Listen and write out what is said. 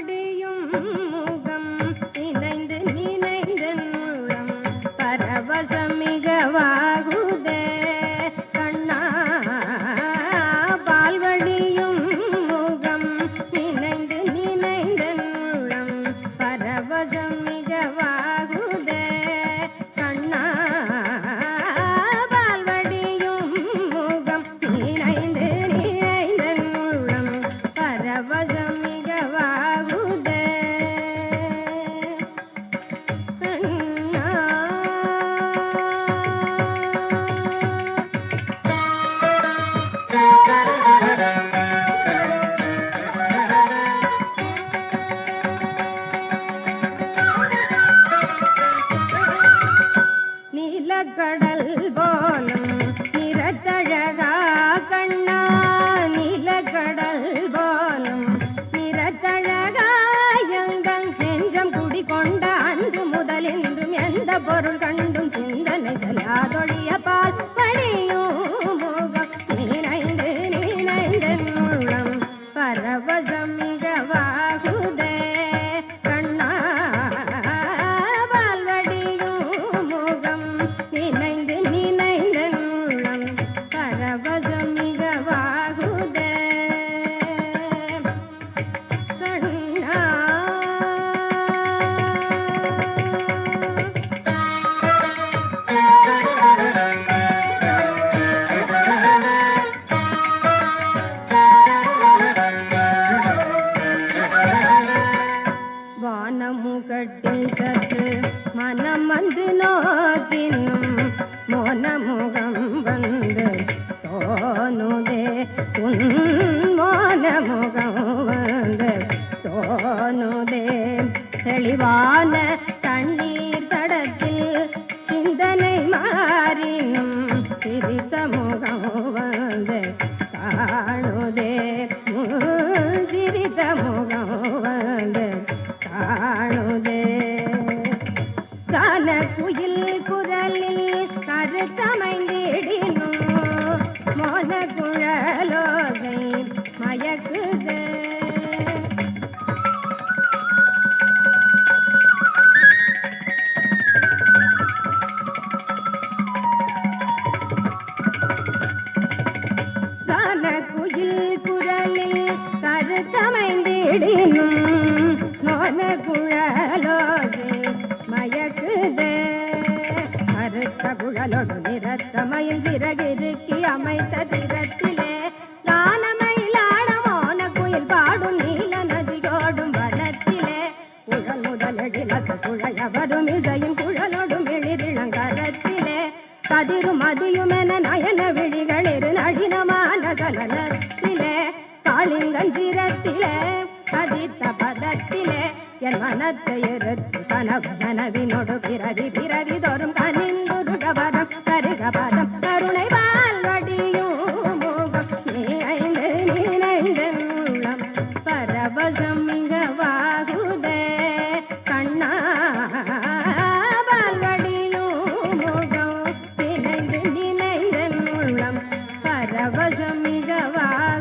பால்வடியும் முகம் நினைந்து நினைந்தன் உள்ளம் பரவசம் மிகவாகுதே கண்ணா பால்வடியும் முகம் நினைந்து நினைந்தன் உள்ளம் பரவசம் மிகவாகுதே கண்ணா பால்வடியும் முகம் நினைந்து நினைந்தன் உள்ளம் பரவசம் மிகவாகுதே கண்ணா நீலக்கடல் போலும் நிறத்தழகா கண்ணா நீலக்கடல் போலும் நிறத்தழகா எங்கள் நெஞ்சம் குடிகொண்ட அன்று முதல் என்றும் எந்த பொருள் கண்டும் சிந்தனை செல்லாதொழிய பால் படியும் முகம் நினைந்து நினைந்தன் உள்ளம் பரவசம் மிகவாகுதே கண்ணா பால்வடியும் முகம் நினைந்து நினைந்தன் உள்ளம் பரவசம் மிகவாகுதே கண்ணா வானமுகட்டில் சற்று மனம் வந்து நோக்கினும் மோனமுகம் வந்து தோணுதே உன் மோனமுகம் வந்து தோணுதே தெளிவான தண்ணீர் தடத்தில் சிந்தனை மாறினும் சிரித்த முகம் வந்து காணுதே சிரித்த முகம் வந்து காணுதே கான குயில் குரலில் கருத்தமைந்திடினும் மோத குழலோசை மயக்குதே கான குயில் குரலில் கருத்தமைந்திடினும் மோன குழலோசை மயக்குதே கருத்த குழலோடு நிறத்த மயில் சிறகிருக்கி அமைத்த திறத்திலே கானமயிலாட மோன குயில் பாடும் நீல நதியோடும் வனத்திலே குழல் முதலெழிலச குழைய வரும் இசையின் குழலோடும் எழிரிளங்கரத்திலே கதிரும் மதியும் என நயன விழிகளிரு நளினமான சலனத்திலே காளிங்கஞ்சிரத்திலே பதித்த பதத்திலே என் மனத்தை எடுத்து கனவு நனவினோடு பிறவி பிறவி தோறும் கனிந்துருகபதம் கருகபதம் கருணை பால்வடியும் முகம் நினைந்து நினைந்தன் உள்ளம் பரவசம் மிகவாகுதே கண்ணா பால்வடியும் முகம் நினைந்து நினைந்தன் உள்ளம் பரவசம் மிகவாகுதே